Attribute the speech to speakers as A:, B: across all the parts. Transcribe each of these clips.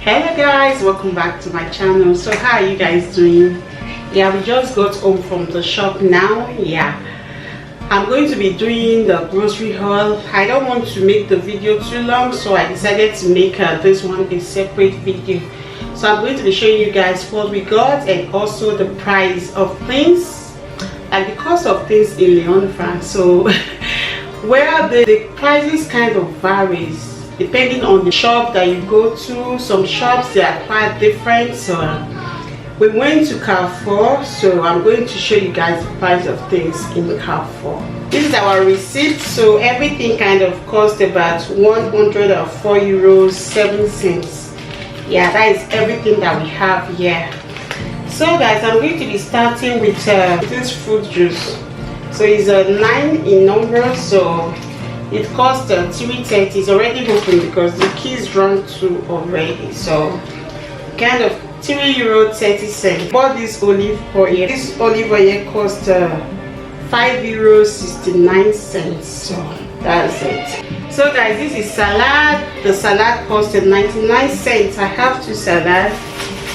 A: Hello guys, welcome back to my channel. So how are you guys doing? Yeah, we just got home from the shop now. Yeah, I'm going to be doing the grocery haul. I don't want to make the video too long, so I decided to make this one a separate video. So I'm going to be showing you guys what we got and also the price of things, like the cost of things in Lyon, France. So where the prices kind of varies depending on the shop that you go to. Some shops, they are quite different. So we went to Carrefour, so I'm going to show you guys the price of things in Carrefour. This is our receipt. So everything kind of cost about 104 euros 7 cents. Yeah, that is everything that we have here. So guys, I'm going to be starting with this fruit juice. So it's a 9 in number, so it cost 3.30. It's already open because the keys run through already. So kind of €3.30. Bought this olive oil. This olive oil cost €5.69. So that's it. So guys, this is salad. The salad costed 99 cents. I have 2 salads,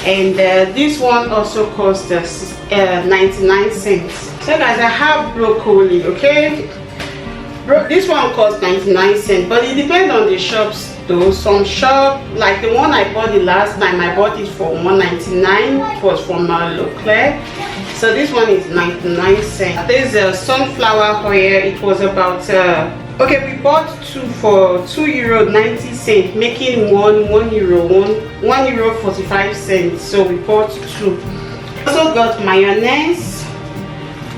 A: and this one also cost 99 cents. So guys, I have broccoli. Okay, this one costs 99 cents, but it depends on the shops though. Some shop, like the one I bought the last time, I bought it for 1.99. It was from Leclerc. So this one is 99 cents. There's a sunflower oil. It was about okay, we bought 2 for €2.90, making €1.45. So we bought 2. Also got mayonnaise.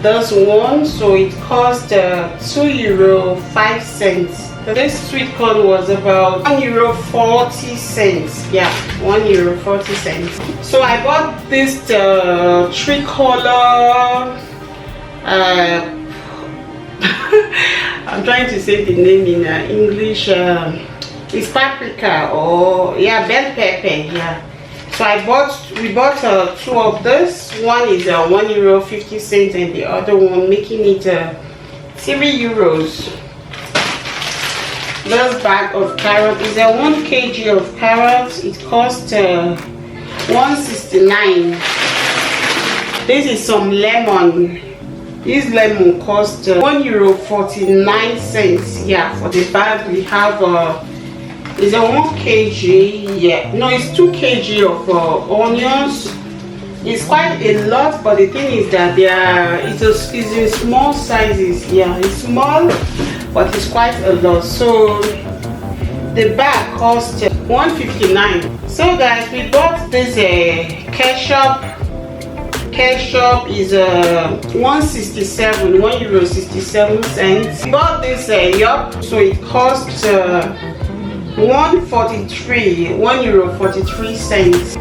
A: This one, so it cost €2.05. This sweet corn was about €1.40. Yeah, €1.40. So I bought this tricolor. I'm trying to say the name in English. It's paprika, or yeah, bell pepper. Yeah. So we bought 2 of this. One is €1.50 and the other one, making it €3. This bag of carrots is 1 kg of carrots. It cost 1.69. This is some lemon. This lemon cost €1.49. Yeah, for the bag we have is 1 kg. Yeah, no, it's 2 kg of onions. It's quite a lot, but the thing is that it's in small sizes. Yeah, it's small, but it's quite a lot. So the bag cost 1.59. So guys, we bought this ketchup. Ketchup is €1.67. We bought this yup, so it cost €1.43.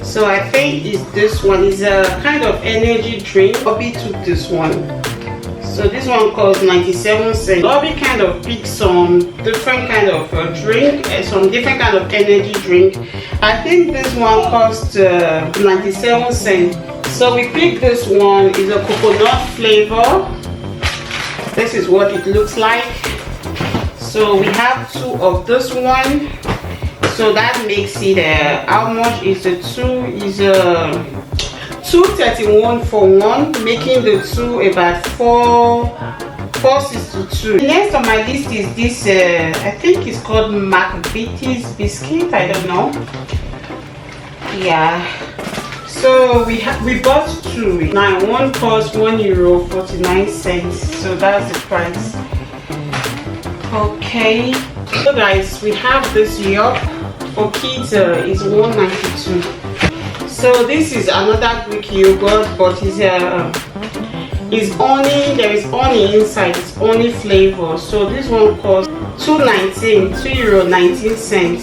A: So I think it's this one. Is a kind of energy drink. Bobby took this one. So this one costs 97 cents. Bobby kind of picked some different kind of drink, some different kind of energy drink. I think this one cost 97 cents. So we picked this one. It's a coconut flavor. This is what it looks like. So we have 2 of this one. So that makes it how much is the 2? Is $2.31 for 1, making the 2 about $4.62. Next on my list is this. I think it's called McVitie's biscuit. I don't know. Yeah. So we bought 2. Now one cost €1.49. So that's the price. Okay. So guys, we have this yup for kids. Is 1.92. So this is another Greek yogurt, but it's honey. There is honey inside. It's honey flavor. So this one costs €2.19.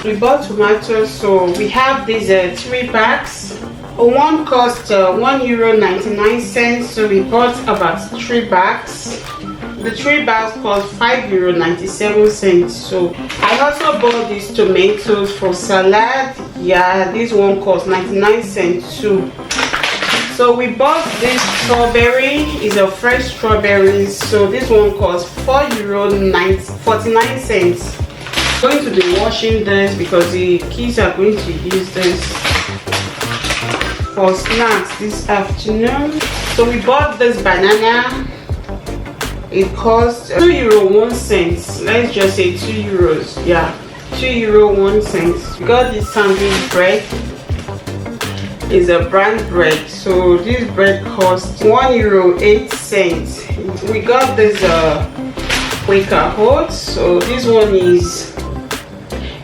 A: We bought tomatoes, so we have these 3 bags. One cost €1.99. So we bought about 3 bags. The 3 bags cost €5.97. So I also bought these tomatoes for salad. Yeah, this one cost 99 cents too. So we bought this strawberry. It's a fresh strawberries. So this one cost €4.49. I'm going to be washing this because the kids are going to use this for snacks this afternoon. So we bought this banana. It cost €2.01. Let's just say €2. Yeah, €2.01. We got this sandwich bread. It's a brand bread. So this bread costs €1.08. We got this Quaker oats. So this one is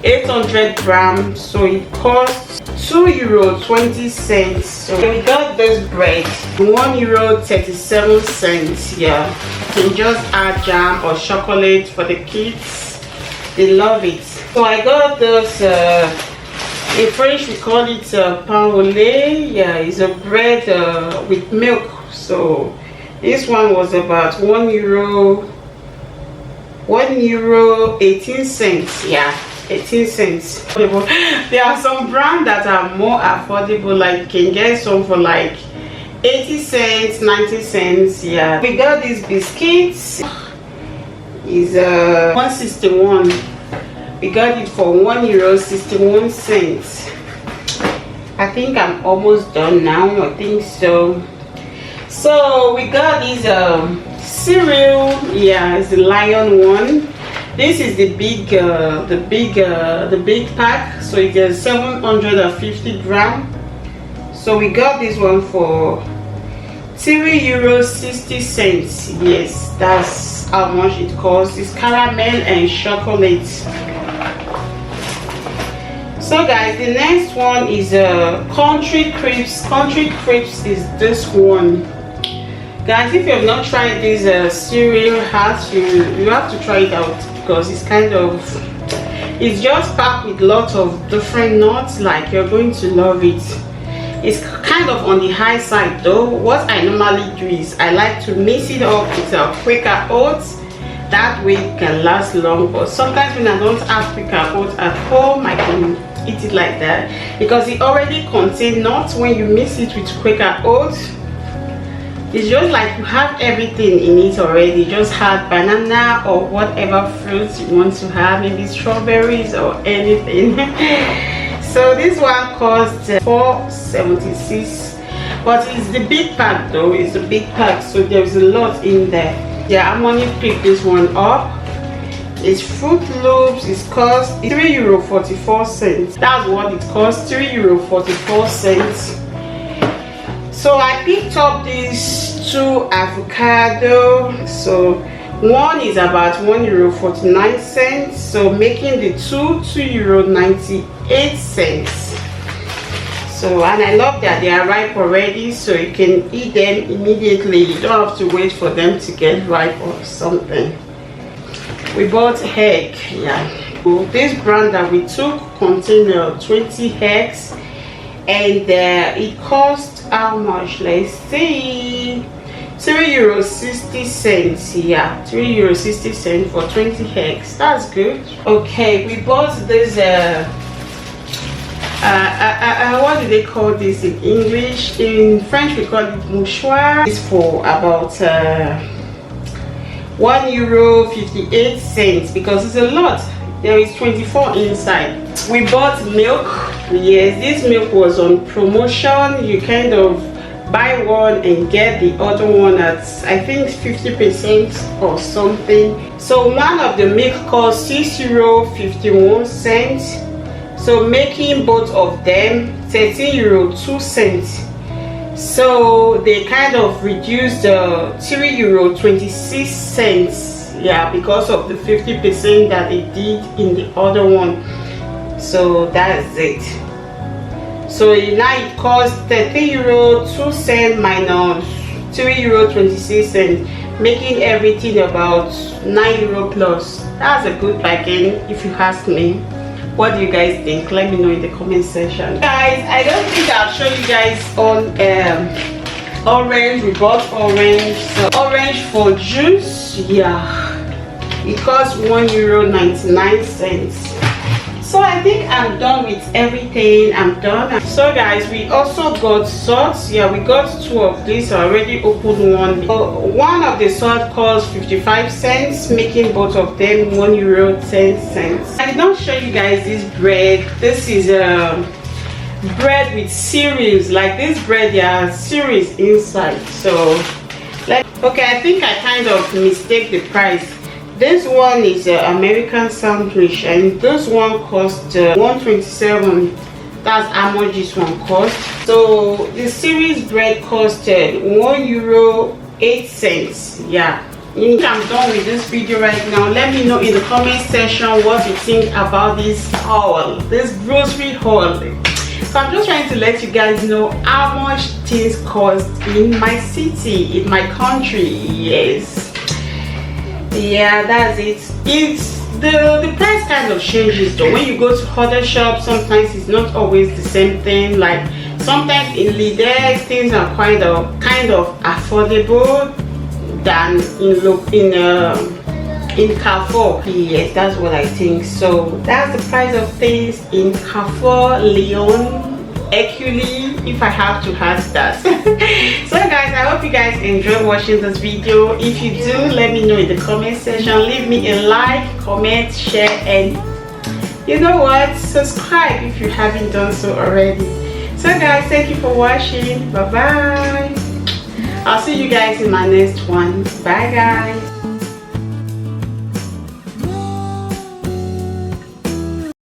A: 800 grams. So it costs €2.20. So we got this bread, €1.37. Yeah, you can just add jam or chocolate for the kids. They love it. So I got this in French we call it pain au lait. Yeah, it's a bread with milk. So this one was about €1.18. Yeah, 18 cents. There are some brands that are more affordable, like you can get some for like 80 cents, 90 cents. Yeah, we got these biscuits. Is 161. We got it for €1.61. I think I'm almost done now. I think so. So we got these cereal. Yeah, it's the Lyon one. This is the big pack. So it is 750 grams. So we got this one for €3.60. Yes, that's how much it costs. It's caramel and chocolate. So guys, the next one is country crisps. Country crisps is this one. Guys, if you have not tried this cereal hat, you have to try it out because it's it's just packed with lots of different nuts. Like, you're going to love it. It's kind of on the high side though. What I normally do is I like to mix it up with Quaker oats. That way it can last long. But sometimes when I don't have Quaker oats at home, I can eat it like that because it already contains nuts. When you mix it with Quaker oats, it's just like you have everything in it already. You just have banana or whatever fruits you want to have, maybe strawberries or anything. So this one costs $4.76, but it's the big pack though. It's a big pack, so there's a lot in there. Yeah, I'm gonna pick this one up. It's Fruit Loops. It costs €3.44. That's what it costs, €3.44. So I picked up these two avocado. So one is about €1.49. So making the two €2.98. So, and I love that they are ripe already, so you can eat them immediately. You don't have to wait for them to get ripe or something. We bought egg. Yeah, this brand that we took contained 20 eggs, and it cost how much? Let's see, €3.60. Yeah, €3.60 for 20 eggs. That's good. Okay, we bought this what do they call this in English? In French we call it mouchoir. It's for about €1.58 because it's a lot. There is 24 inside. We bought milk. Yes, this milk was on promotion. You kind of buy one and get the other one at, I think, 50% or something. So one of the milk costs €6.51. So making both of them €13.02. So they kind of reduced €3.26. Yeah, because of the 50% that they did in the other one. So that's it. So now it costs €13.02 minus €3.26, making everything about €9 plus. That's a good bargain if you ask me. What do you guys think? Let me know in the comment section. Guys, I don't think I've shown you guys on orange. We bought orange. So orange for juice, yeah, it costs €1.99. So So I think I'm done with everything. I'm done. So guys, we also got salt. Yeah, we got 2 of these. I already opened one. One of the salt costs 55 cents, making both of them €1.10. I did not show you guys this bread. This is bread with cereals. Like this bread, there are cereals inside. So okay, I think I kind of mistake the price. This one is an American sandwich, and this one cost $1.27. That's how much this one cost. So the series bread costed €1.08. Yeah, I'm done with this video right now. Let me know in the comment section what you think about this haul, this grocery haul. So I'm just trying to let you guys know how much things cost in my city, in my country. Yes. Yeah, that's it. It's the price kind of changes though. When you go to other shops, sometimes it's not always the same thing. Like sometimes in Lidl things are kind of affordable than in Carrefour. Yes, that's what I think. So that's the price of things in Carrefour Lyon, actually, if I have to ask that. So guys, I hope you guys enjoyed watching this video. If you do, let me know in the comment section. Leave me a like, comment, share, and you know what, subscribe if you haven't done so already. So guys, thank you for watching. Bye bye. I'll see you guys in my next one. Bye guys.